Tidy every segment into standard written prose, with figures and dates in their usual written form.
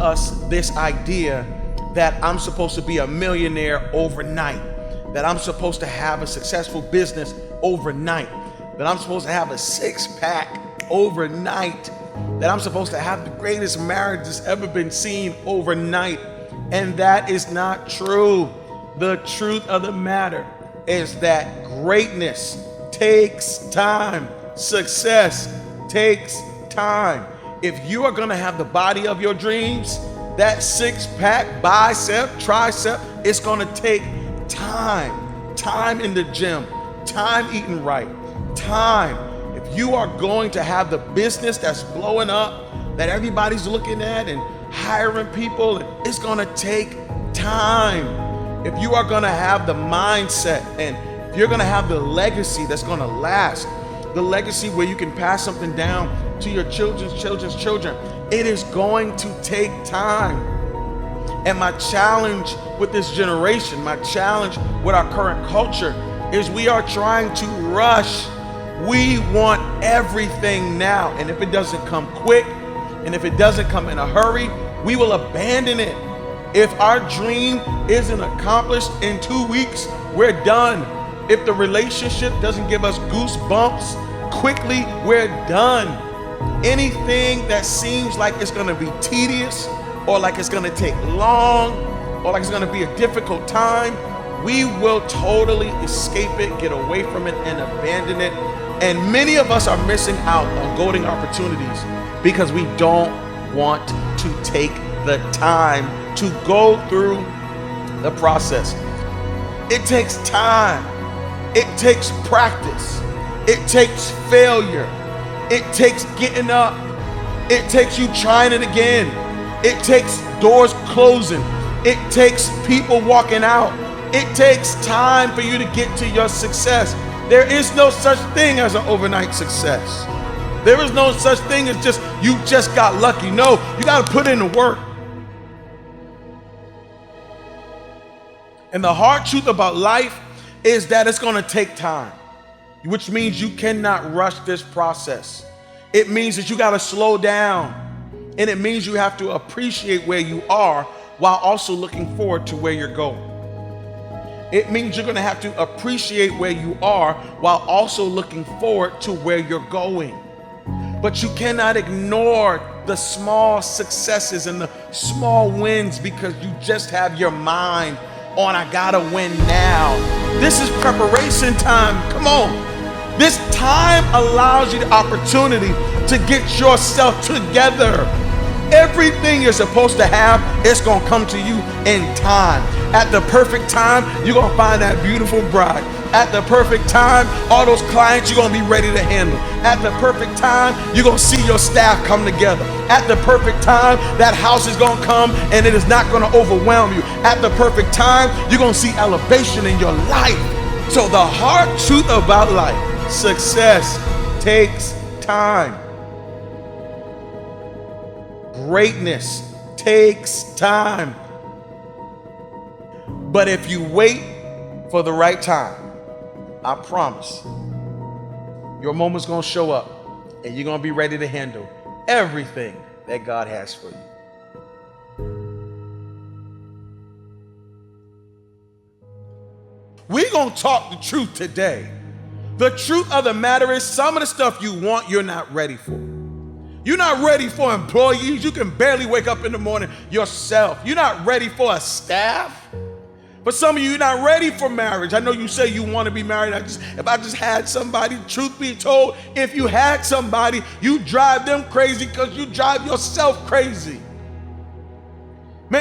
us this idea that I'm supposed to be a millionaire overnight, that I'm supposed to have a successful business overnight, that I'm supposed to have a six-pack overnight, that I'm supposed to have the greatest marriage that's ever been seen overnight. And that is not true. The truth of the matter is that greatness takes time. Success takes time. If you are gonna have the body of your dreams, that six-pack, bicep, tricep, it's gonna take time. Time in the gym, time eating right, time. If you are going to have the business that's blowing up, that everybody's looking at and hiring people, it's gonna take time. If you are gonna have the mindset and if you're gonna have the legacy that's gonna last, the legacy where you can pass something down to your children's children, it is going to take time. And my challenge with this generation, my challenge with our current culture is we are trying to rush. We want everything now. And if it doesn't come quick, and if it doesn't come in a hurry, we will abandon it. If our dream isn't accomplished in 2 weeks, we're done. If the relationship doesn't give us goosebumps quickly, we're done. Anything that seems like it's gonna be tedious, or like it's gonna take long, or like it's gonna be a difficult time, we will totally escape it, get away from it, and abandon it. And many of us are missing out on golden opportunities because we don't want to take the time to go through the process. It takes time. It takes practice. It takes failure. It takes getting up. It takes you trying it again. It takes doors closing. It takes people walking out. It takes time for you to get to your success. There is no such thing as an overnight success. There is no such thing as you just got lucky. No, you got to put in the work. And the hard truth about life is that it's going to take time, which means you cannot rush this process. It means that you got to slow down, and it means you have to appreciate where you are while also looking forward to where you're going. It means you're going to have to appreciate where you are while also looking forward to where you're going. But you cannot ignore the small successes and the small wins because you just have your mind on, I gotta win now. This is preparation time. Come on. This time allows you the opportunity to get yourself together. Everything you're supposed to have, it's gonna come to you in time. At the perfect time, you're gonna find that beautiful bride. At the perfect time, all those clients you're gonna be ready to handle. At the perfect time, you're gonna see your staff come together. At the perfect time, that house is gonna come and it is not gonna overwhelm you. At the perfect time, you're gonna see elevation in your life. So the hard truth about life, success takes time. Greatness takes time. But if you wait for the right time, I promise your moment's gonna show up and you're gonna be ready to handle everything that God has for you. We're gonna talk the truth today. The truth of the matter is, some of the stuff you want, you're not ready for. You're not ready for employees. You can barely wake up in the morning yourself. You're not ready for a staff. For some of you, you're not ready for marriage. I know you say you want to be married. If I just had somebody, truth be told, if you had somebody, you drive them crazy because you drive yourself crazy.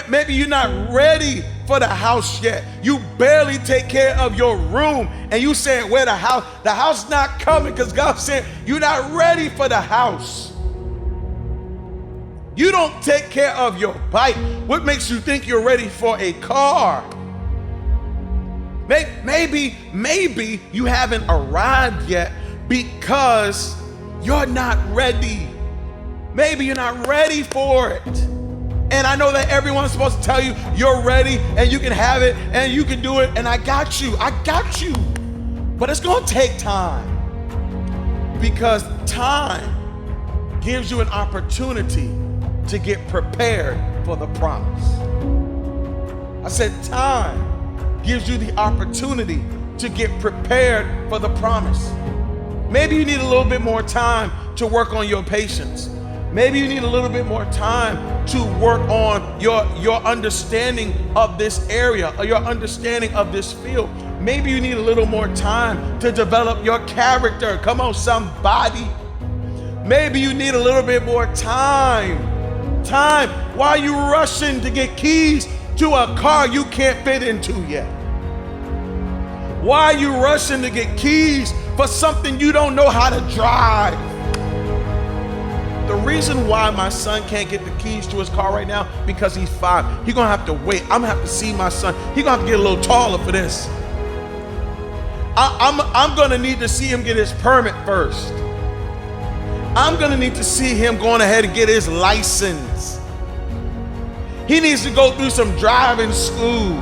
Maybe you're not ready for the house yet. You barely take care of your room and you saying, where the house? The house not coming because God's saying you're not ready for the house. You don't take care of your bike. What makes you think you're ready for a car? Maybe you haven't arrived yet because you're not ready. Maybe you're not ready for it. And I know that everyone's supposed to tell you you're ready and you can have it and you can do it and I got you. But it's gonna take time, because time gives you an opportunity to get prepared for the promise. I said time gives you the opportunity to get prepared for the promise. Maybe you need a little bit more time to work on your patience. Maybe you need a little bit more time to work on your understanding of this area or your understanding of this field. Maybe you need a little more time to develop your character. Come on, somebody. Maybe you need a little bit more time. Why are you rushing to get keys to a car you can't fit into yet? Why are you rushing to get keys for something you don't know how to drive? The reason why my son can't get the keys to his car right now, because he's 5. He's gonna have to wait. I'm gonna have to see my son. He's gonna have to get a little taller for this. I'm gonna need to see him get his permit first. I'm gonna need to see him going ahead and get his license. He needs to go through some driving school.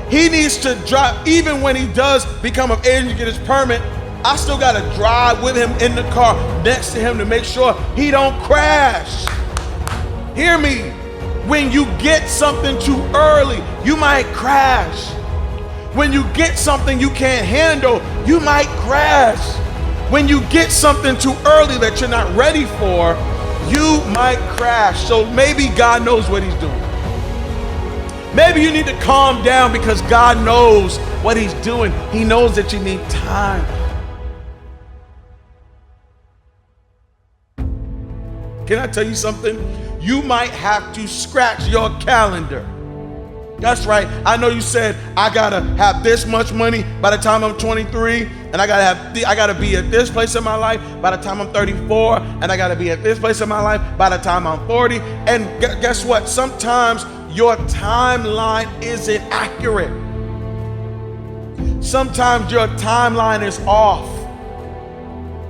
He needs to drive. Even when he does become of age and get his permit, I still gotta drive with him in the car next to him to make sure he don't crash. Hear me. When you get something too early, you might crash. When you get something you can't handle, you might crash. When you get something too early that you're not ready for, you might crash. So maybe God knows what he's doing. Maybe you need to calm down because God knows what he's doing. He knows that you need time. Can I tell you something? You might have to scratch your calendar. That's right. I know you said, I gotta have this much money by the time I'm 23, and I gotta be at this place in my life by the time I'm 34, and I gotta be at this place in my life by the time I'm 40. And guess what? Sometimes your timeline isn't accurate. Sometimes your timeline is off.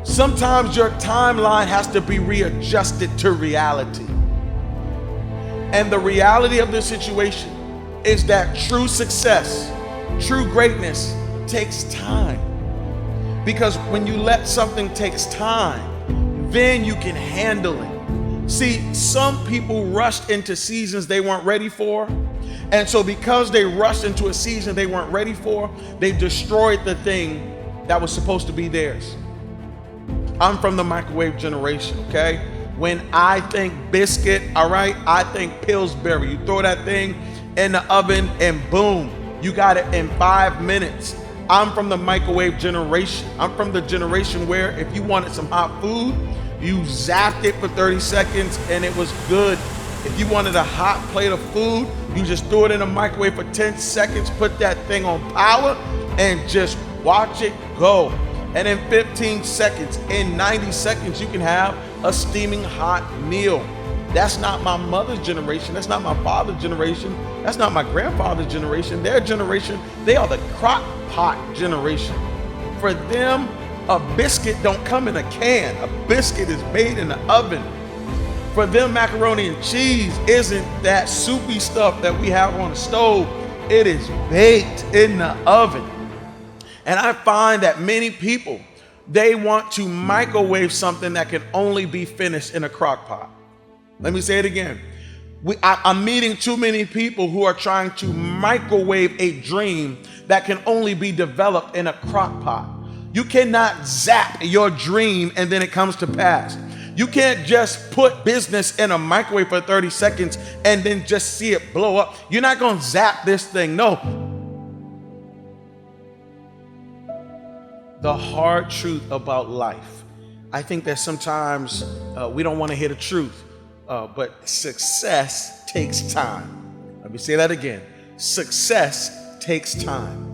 Sometimes your timeline has to be readjusted to reality. And the reality of this situation is that true success, true greatness takes time. Because when you let something takes time, then you can handle it. See, some people rushed into seasons they weren't ready for. And so because they rushed into a season they weren't ready for, they destroyed the thing that was supposed to be theirs. I'm from the microwave generation, okay? When I think biscuit, all right, I think Pillsbury. You throw that thing in the oven and boom, you got it in 5 minutes. I'm from the microwave generation. I'm from the generation where if you wanted some hot food, you zapped it for 30 seconds and it was good. If you wanted a hot plate of food, you just threw it in the microwave for 10 seconds, put that thing on power and just watch it go. And in 15 seconds, in 90 seconds, you can have a steaming hot meal. That's not my mother's generation. That's not my father's generation. That's not my grandfather's generation. Their generation, they are the crock pot generation. For them, a biscuit don't come in a can. A biscuit is made in the oven. For them, macaroni and cheese isn't that soupy stuff that we have on the stove. It is baked in the oven. And I find that many people, they want to microwave something that can only be finished in a crock pot. Let me say it again. I'm meeting too many people who are trying to microwave a dream that can only be developed in a crock pot. You cannot zap your dream and then it comes to pass. You can't just put business in a microwave for 30 seconds and then just see it blow up. You're not going to zap this thing. No. The hard truth about life. I think that sometimes we don't want to hear the truth, but success takes time. Let me say that again. Success takes time.